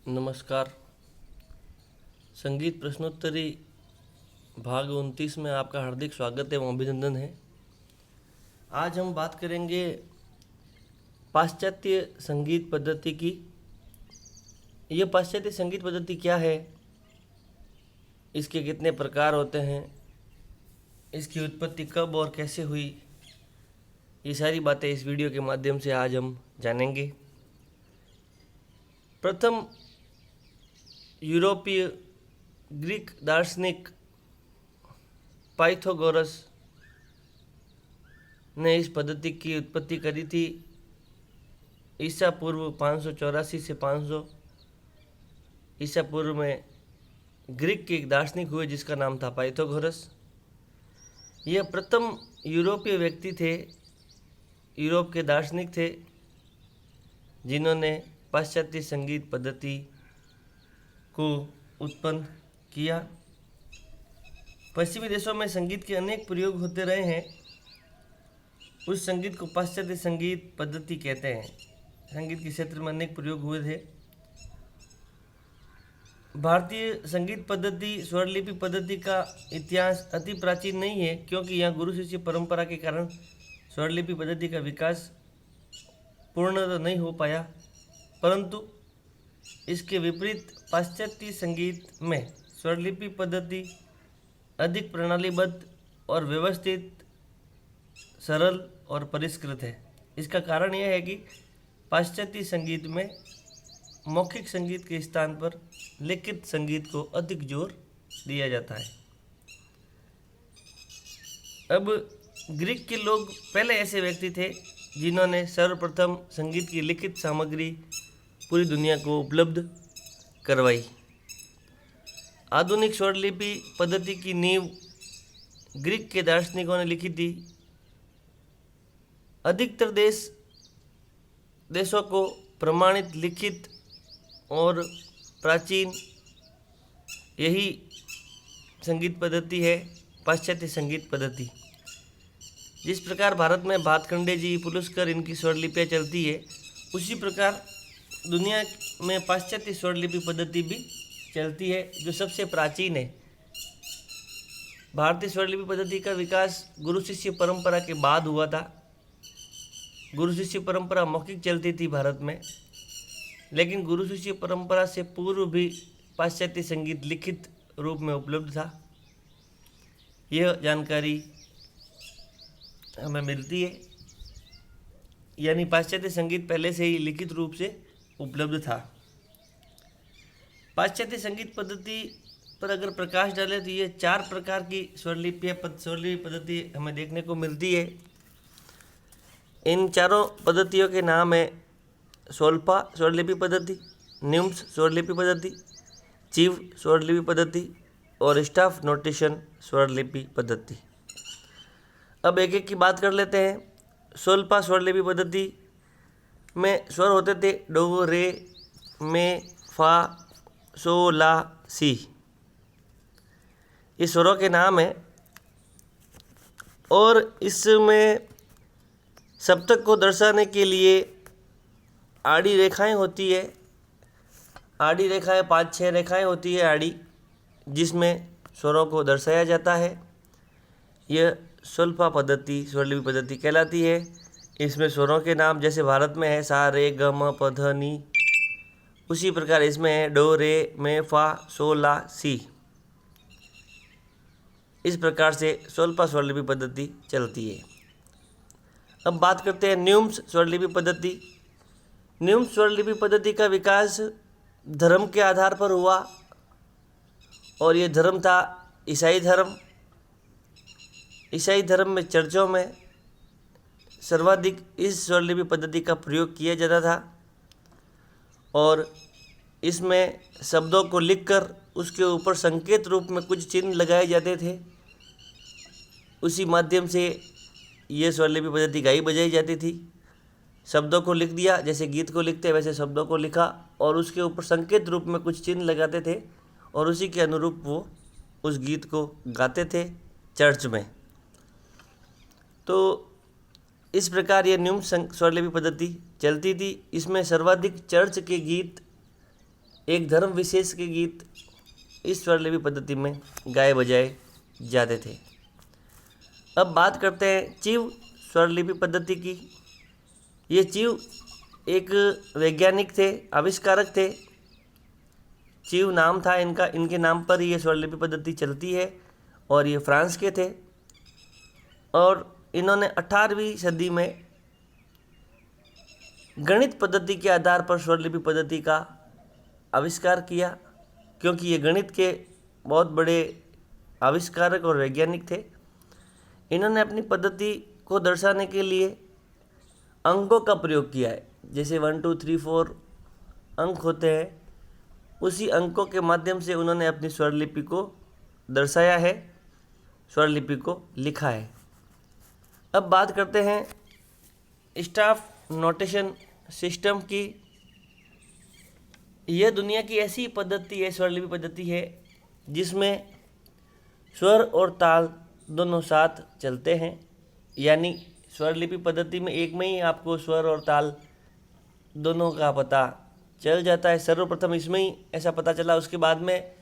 नमस्कार। संगीत प्रश्नोत्तरी भाग 29 में आपका हार्दिक स्वागत एवं अभिनंदन है। आज हम बात करेंगे पाश्चात्य संगीत पद्धति की। यह पाश्चात्य संगीत पद्धति क्या है, इसके कितने प्रकार होते हैं, इसकी उत्पत्ति कब और कैसे हुई, ये सारी बातें इस वीडियो के माध्यम से आज हम जानेंगे। प्रथम यूरोपीय ग्रीक दार्शनिक पाइथागोरस ने इस पद्धति की उत्पत्ति करी थी। ईसा पूर्व 584 से 500 ईसा पूर्व में ग्रीक के एक दार्शनिक हुए जिसका नाम था पाइथागोरस। यह प्रथम यूरोपीय व्यक्ति थे, यूरोप के दार्शनिक थे जिन्होंने पाश्चात्य संगीत पद्धति को उत्पन्न किया। पश्चिमी देशों में संगीत के अनेक प्रयोग होते रहे हैं। उस संगीत को पाश्चात्य संगीत पद्धति कहते हैं। संगीत के क्षेत्र में अनेक प्रयोग हुए थे। भारतीय संगीत पद्धति स्वरलिपि पद्धति का इतिहास अति प्राचीन नहीं है, क्योंकि यहाँ गुरु शिष्य परंपरा के कारण स्वरलिपि पद्धति का विकास पूर्णतः नहीं हो पाया, परंतु इसके विपरीत पाश्चात्य संगीत में स्वरलिपि पद्धति अधिक प्रणालीबद्ध और व्यवस्थित, सरल और परिष्कृत है। इसका कारण यह है कि पाश्चात्य संगीत में मौखिक संगीत के स्थान पर लिखित संगीत को अधिक जोर दिया जाता है। अब ग्रीक के लोग पहले ऐसे व्यक्ति थे जिन्होंने सर्वप्रथम संगीत की लिखित सामग्री पूरी दुनिया को उपलब्ध करवाई। आधुनिक स्वरलिपि पद्धति की नींव ग्रीक के दार्शनिकों ने लिखी थी। अधिकतर देशों को प्रमाणित लिखित और प्राचीन यही संगीत पद्धति है, पाश्चात्य संगीत पद्धति। जिस प्रकार भारत में भातखंडे जी, पुलुस्कर इनकी स्वरलिपियाँ चलती है, उसी प्रकार दुनिया में पाश्चात्य स्वरलिपि पद्धति भी चलती है, जो सबसे प्राचीन है। भारतीय स्वरलिपि पद्धति का विकास गुरु शिष्य परंपरा के बाद हुआ था। गुरु शिष्य परंपरा मौखिक चलती थी भारत में, लेकिन गुरु शिष्य परंपरा से पूर्व भी पाश्चात्य संगीत लिखित रूप में उपलब्ध था। यह जानकारी हमें मिलती है, यानी पाश्चात्य संगीत पहले से ही लिखित रूप से उपलब्ध था। पाश्चात्य संगीत पद्धति पर अगर प्रकाश डाले तो ये 4 प्रकार की स्वरलिपि पद्धति हमें देखने को मिलती है। इन चारों पद्धतियों के नाम है सोल्फा स्वरलिपि पद्धति, न्यूम्स स्वरलिपि पद्धति, चीव स्वरलिपि पद्धति और स्टाफ नोटेशन स्वरलिपि पद्धति। अब एक एक की बात कर लेते हैं। सोल्फा स्वरलिपि पद्धति में स्वर होते थे डो, रे, मे, फा, सो, ला, सी। ये स्वरों के नाम हैं और इसमें सप्तक को दर्शाने के लिए आड़ी रेखाएं होती है। आड़ी रेखाएं 5-6 रेखाएं होती है आड़ी, जिसमें स्वरों को दर्शाया जाता है। यह सोल्फा पद्धति स्वरलिपि पद्धति कहलाती है। इसमें स्वरों के नाम जैसे भारत में है सा, रे, ग, म, प, ध, नी, उसी प्रकार इसमें है डो, रे, मे, फा, सो, ला, सी। इस प्रकार से सोल्फा स्वरलिपि पद्धति चलती है। अब बात करते हैं न्यूम्स स्वरलिपि पद्धति। न्यूम्स स्वरलिपि पद्धति का विकास धर्म के आधार पर हुआ और ये धर्म था ईसाई धर्म। ईसाई धर्म में चर्चों में सर्वाधिक इस स्वरलिपि पद्धति का प्रयोग किया जाता था और इसमें शब्दों को लिखकर उसके ऊपर संकेत रूप में कुछ चिन्ह लगाए जाते थे। उसी माध्यम से ये स्वरलिपि पद्धति गाई बजाई जाती थी। शब्दों को लिख दिया, जैसे गीत को लिखते हैं वैसे शब्दों को लिखा और उसके ऊपर संकेत रूप में कुछ चिन्ह लगाते थे और उसी के अनुरूप वो उस गीत को गाते थे चर्च में। तो इस प्रकार ये न्यूम स्वरलिपि पद्धति चलती थी। इसमें सर्वाधिक चर्च के गीत एक धर्म विशेष के गीत इस स्वरलिपि पद्धति में गाए बजाए जाते थे। अब बात करते हैं चिव स्वरलिपि पद्धति की। ये चिव एक वैज्ञानिक थे, आविष्कारक थे। चिव नाम था इनका, इनके नाम पर ये स्वरलिपि पद्धति चलती है और ये फ्रांस के थे। और इन्होंने 18वीं सदी में गणित पद्धति के आधार पर स्वरलिपि पद्धति का आविष्कार किया, क्योंकि ये गणित के बहुत बड़े आविष्कारक और वैज्ञानिक थे। इन्होंने अपनी पद्धति को दर्शाने के लिए अंकों का प्रयोग किया है। जैसे 1 2 3 4 अंक होते हैं, उसी अंकों के माध्यम से उन्होंने अपनी स्वरलिपि को दर्शाया है, स्वरलिपि को लिखा है। अब बात करते हैं स्टाफ नोटेशन सिस्टम की। यह दुनिया की ऐसी पद्धति है, स्वरलिपि पद्धति है, जिसमें स्वर और ताल दोनों साथ चलते हैं। यानी स्वरलिपि पद्धति में एक में ही आपको स्वर और ताल दोनों का पता चल जाता है। सर्वप्रथम इसमें ही ऐसा पता चला, उसके बाद में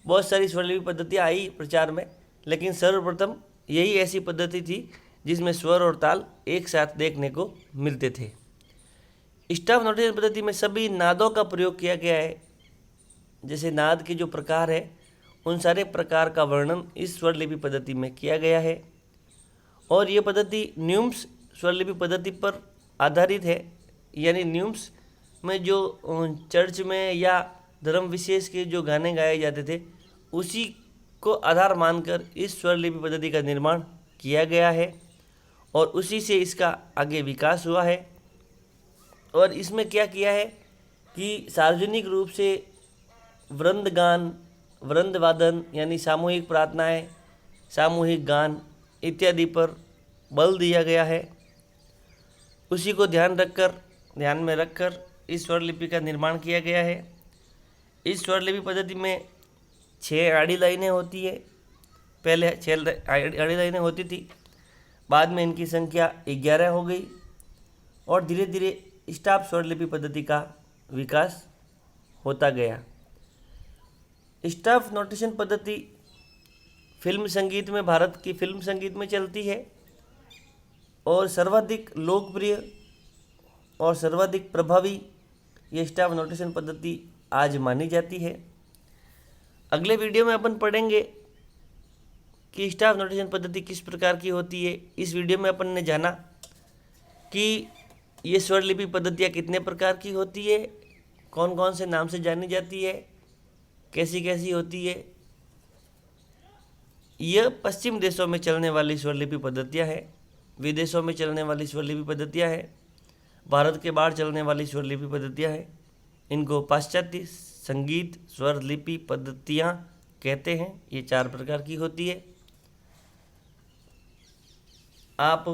बहुत सारी स्वरलिपि पद्धतियाँ आई प्रचार में, लेकिन सर्वप्रथम यही ऐसी पद्धति थी जिसमें स्वर और ताल एक साथ देखने को मिलते थे। स्टाफ नोटेशन पद्धति में सभी नादों का प्रयोग किया गया है। जैसे नाद के जो प्रकार है, उन सारे प्रकार का वर्णन इस स्वरलिपि पद्धति में किया गया है। और ये पद्धति न्यूम्स स्वरलिपि पद्धति पर आधारित है। यानी न्यूम्स में जो चर्च में या धर्म विशेष के जो गाने गाए जाते थे, उसी को आधार मानकर इस स्वरलिपि पद्धति का निर्माण किया गया है और उसी से इसका आगे विकास हुआ है। और इसमें क्या किया है कि सार्वजनिक रूप से वृंदगान, वृंदवादन यानी सामूहिक प्रार्थनाएं, सामूहिक गान इत्यादि पर बल दिया गया है। उसी को ध्यान में रखकर इस स्वरलिपि का निर्माण किया गया है। इस स्वरलिपि पद्धति में 6 आड़ी लाइनें होती है। पहले 6 आड़ी लाइनें होती थी, बाद में इनकी संख्या 11 हो गई और धीरे धीरे स्टाफ स्वरलिपि पद्धति का विकास होता गया। स्टाफ नोटेशन पद्धति फिल्म संगीत में, भारत की फिल्म संगीत में चलती है और सर्वाधिक लोकप्रिय और सर्वाधिक प्रभावी ये स्टाफ नोटेशन पद्धति आज मानी जाती है। अगले वीडियो में अपन पढ़ेंगे कि स्टाफ नोटेशन पद्धति किस प्रकार की होती है। इस वीडियो में अपन ने जाना कि ये स्वरलिपि पद्धतियाँ कितने प्रकार की होती है, कौन कौन से नाम से जानी जाती है, कैसी कैसी होती है। यह पश्चिम देशों में चलने वाली स्वरलिपि पद्धतियाँ हैं, विदेशों में चलने वाली स्वरलिपि पद्धतियाँ हैं, भारत के बाहर चलने वाली स्वरलिपि पद्धतियाँ हैं। इनको पाश्चात्य संगीत स्वरलिपि पद्धतियाँ कहते हैं। ये 4 प्रकार की होती है। आप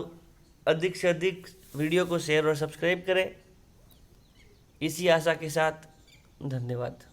अधिक से अधिक वीडियो को शेयर और सब्सक्राइब करें। इसी आशा के साथ धन्यवाद।